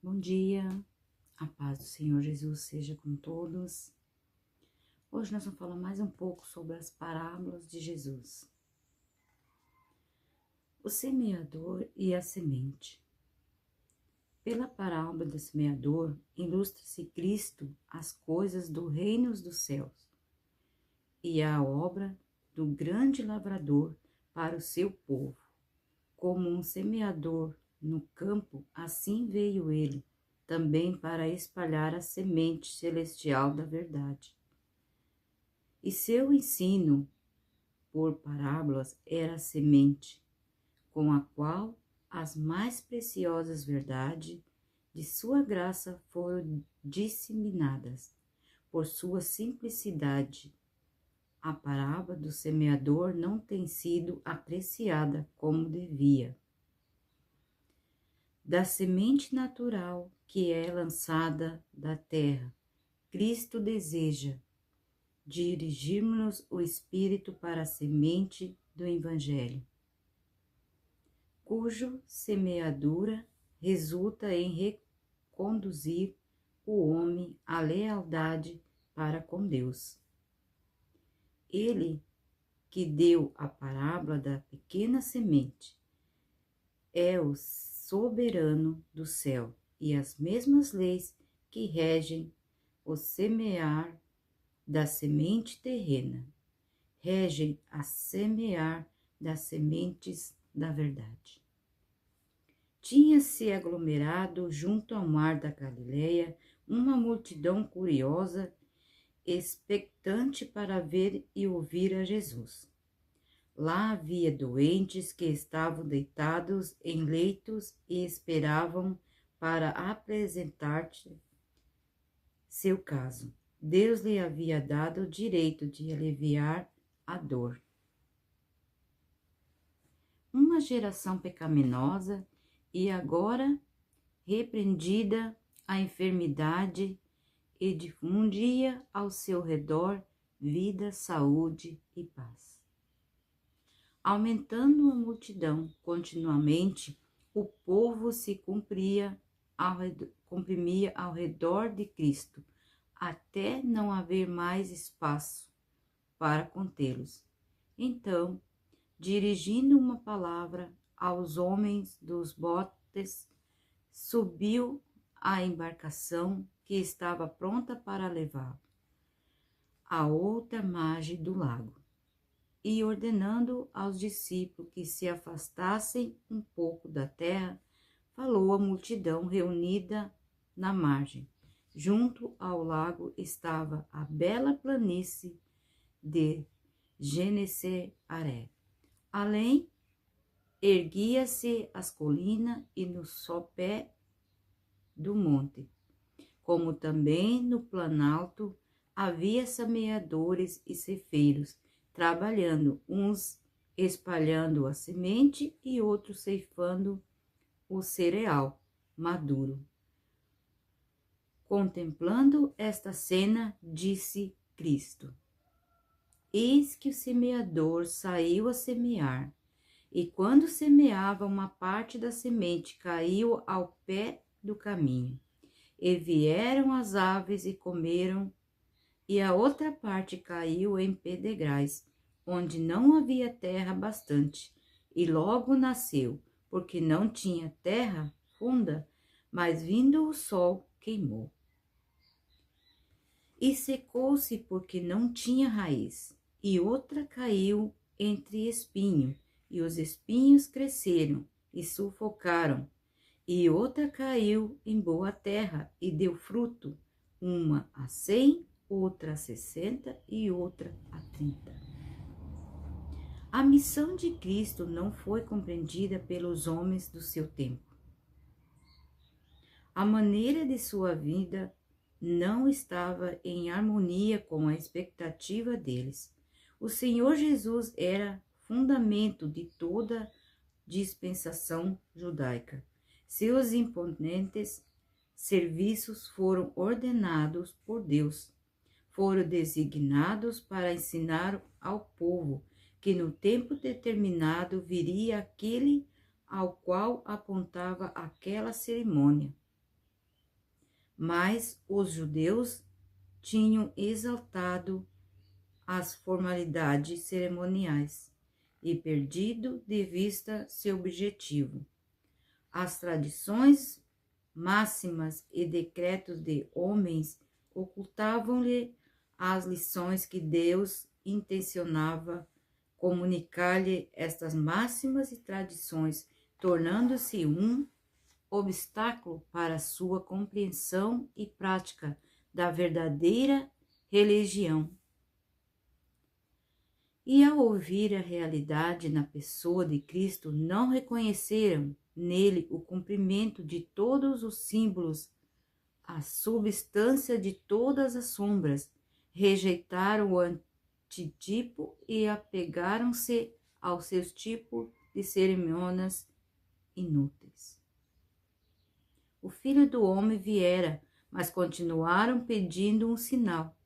Bom dia, a paz do Senhor Jesus seja com todos. Hoje nós vamos falar mais um pouco sobre as parábolas de Jesus. O semeador e a semente. Pela parábola do semeador, ilustra-se Cristo as coisas do reino dos céus e a obra do grande lavrador para o seu povo. Como um semeador no campo, assim veio ele, também para espalhar a semente celestial da verdade. E seu ensino por parábolas era a semente, com a qual as mais preciosas verdades de sua graça foram disseminadas. Por sua simplicidade, a parábola do semeador não tem sido apreciada como devia. Da semente natural que é lançada da terra, Cristo deseja dirigirmos o Espírito para a semente do Evangelho, cujo semeadura resulta em reconduzir o homem à lealdade para com Deus. Ele que deu a parábola da pequena semente é o soberano do céu, e as mesmas leis que regem o semear da semente terrena regem a semear das sementes da verdade. Tinha-se aglomerado junto ao mar da Galileia uma multidão curiosa, expectante para ver e ouvir a Jesus. Lá havia doentes que estavam deitados em leitos e esperavam para apresentar-te seu caso. Deus lhe havia dado o direito de aliviar a dor. Uma geração pecaminosa e agora repreendida a enfermidade e difundia ao seu redor vida, saúde e paz. Aumentando a multidão continuamente, o povo se comprimia ao redor de Cristo, até não haver mais espaço para contê-los. Então, dirigindo uma palavra aos homens dos botes, subiu à embarcação que estava pronta para levá-lo à outra margem do lago, e ordenando aos discípulos que se afastassem um pouco da terra, falou à multidão reunida na margem. Junto ao lago estava a bela planície de Genesaré. Além, erguia-se as colinas e no sopé do monte, como também no planalto, havia semeadores e ceifeiros, trabalhando, uns espalhando a semente e outros ceifando o cereal maduro. Contemplando esta cena, disse Cristo: Eis que o semeador saiu a semear, e quando semeava, uma parte da semente caiu ao pé do caminho, e vieram as aves e comeram, e a outra parte caiu em pedregais, onde não havia terra bastante, e logo nasceu, porque não tinha terra funda, mas vindo o sol queimou. E secou-se porque não tinha raiz, e outra caiu entre espinho, e os espinhos cresceram e sufocaram, e outra caiu em boa terra e deu fruto, uma a 100, outra a 60 e outra a 30. A missão de Cristo não foi compreendida pelos homens do seu tempo. A maneira de sua vida não estava em harmonia com a expectativa deles. O Senhor Jesus era fundamento de toda dispensação judaica. Seus imponentes serviços foram ordenados por Deus. Foram designados para ensinar ao povo que no tempo determinado viria aquele ao qual apontava aquela cerimônia. mas os judeus tinham exaltado as formalidades cerimoniais e perdido de vista seu objetivo. As tradições máximas e decretos de homens ocultavam-lhe as lições que Deus intencionava comunicar-lhe. Estas máximas e tradições, tornando-se um obstáculo para sua compreensão e prática da verdadeira religião. E ao ouvir a realidade na pessoa de Cristo, não reconheceram nele o cumprimento de todos os símbolos, a substância de todas as sombras, rejeitaram o antitipo e apegaram-se aos seus tipos de cerimônias inúteis. O Filho do Homem viera, mas continuaram pedindo um sinal.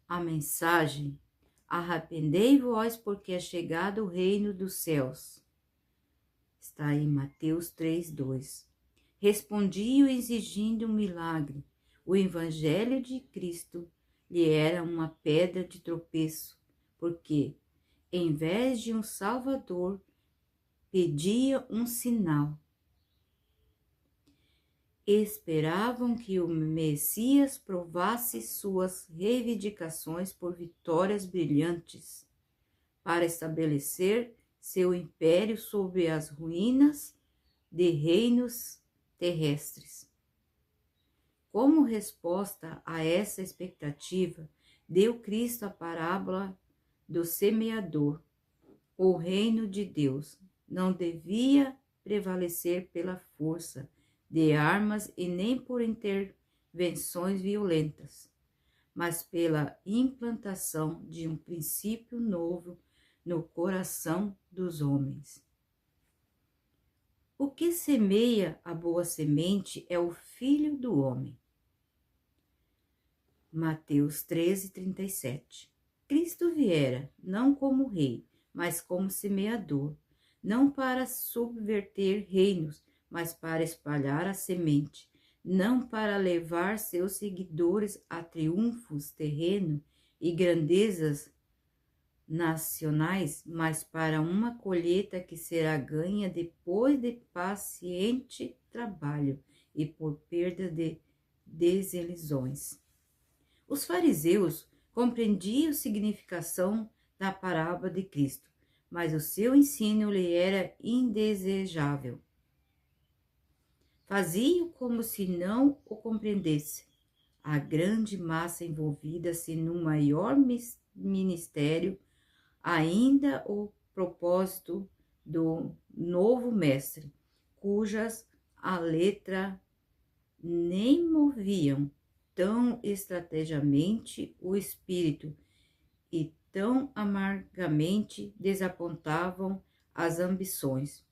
A mensagem: arrependei-vos, porque é chegado o reino dos céus, está em Mateus 3:2. Respondiam exigindo um milagre. O evangelho de Cristo lhe era uma pedra de tropeço, porque, em vez de um Salvador, pedia um sinal. Esperavam que o Messias provasse suas reivindicações por vitórias brilhantes, para estabelecer seu império sobre as ruínas de reinos terrestres. Como resposta a essa expectativa, deu Cristo a parábola do semeador. O reino de Deus não devia prevalecer pela força de armas e nem por intervenções violentas, mas pela implantação de um princípio novo no coração dos homens. O que semeia a boa semente é o Filho do Homem. Mateus 13:37. Cristo viera, não como rei, mas como semeador, não para subverter reinos, mas para espalhar a semente, não para levar seus seguidores a triunfos terrenos e grandezas nacionais, mas para uma colheita que será ganha depois de paciente trabalho e por perda de desilusões. Os fariseus compreendiam a significação da parábola de Cristo, mas o seu ensino lhe era indesejável. Faziam como se não o compreendesse. A grande massa envolvida-se num maior ministério, ainda o propósito do novo mestre, cujas a letra nem moviam tão estrategicamente o espírito e tão amargamente desapontavam as ambições.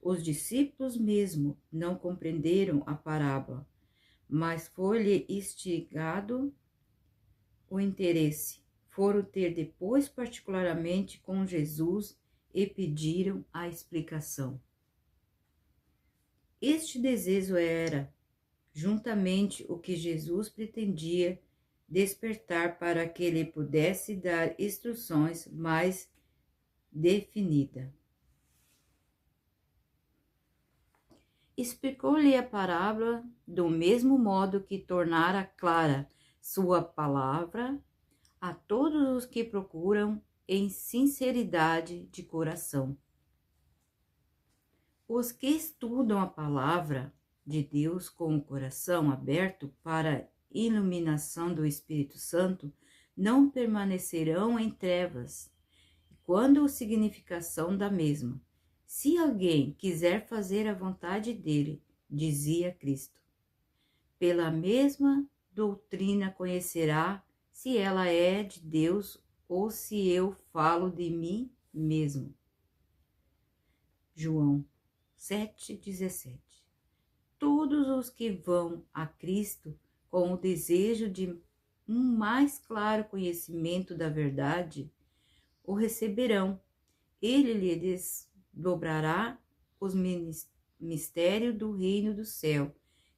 Os discípulos mesmo não compreenderam a parábola, mas foi-lhe instigado o interesse. Foram ter depois particularmente com Jesus e pediram a explicação. Este desejo era, juntamente, o que Jesus pretendia despertar para que lhe pudesse dar instruções mais definidas. Explicou-lhe a parábola do mesmo modo que tornara clara sua palavra a todos os que procuram em sinceridade de coração. Os que estudam a palavra de Deus com o coração aberto para a iluminação do Espírito Santo não permanecerão em trevas, quando a significação da mesma. Se alguém quiser fazer a vontade dele, dizia Cristo, pela mesma doutrina conhecerá se ela é de Deus ou se eu falo de mim mesmo. João 7:17. Todos os que vão a Cristo com o desejo de um mais claro conhecimento da verdade, o receberão. Ele lhe desdobrará os mistérios do reino do céu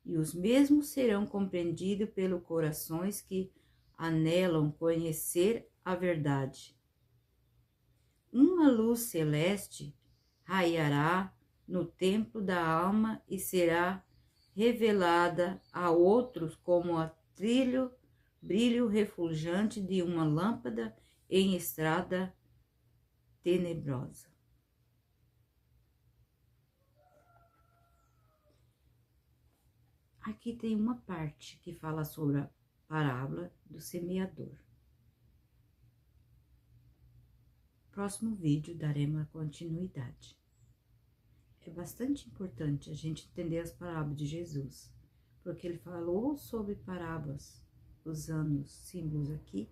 e os mesmos serão compreendidos pelos corações que anelam conhecer a verdade. Uma luz celeste raiará no templo da alma e será revelada a outros como a brilho refulgente de uma lâmpada em estrada tenebrosa. Aqui tem uma parte que fala sobre a parábola do semeador. Próximo vídeo daremos a continuidade. É bastante importante a gente entender as parábolas de Jesus, porque ele falou sobre parábolas, usando os símbolos aqui,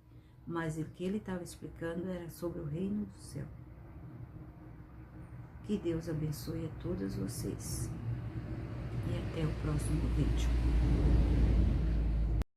mas o que ele estava explicando era sobre o reino do céu. Que Deus abençoe a todos vocês. E até o próximo vídeo.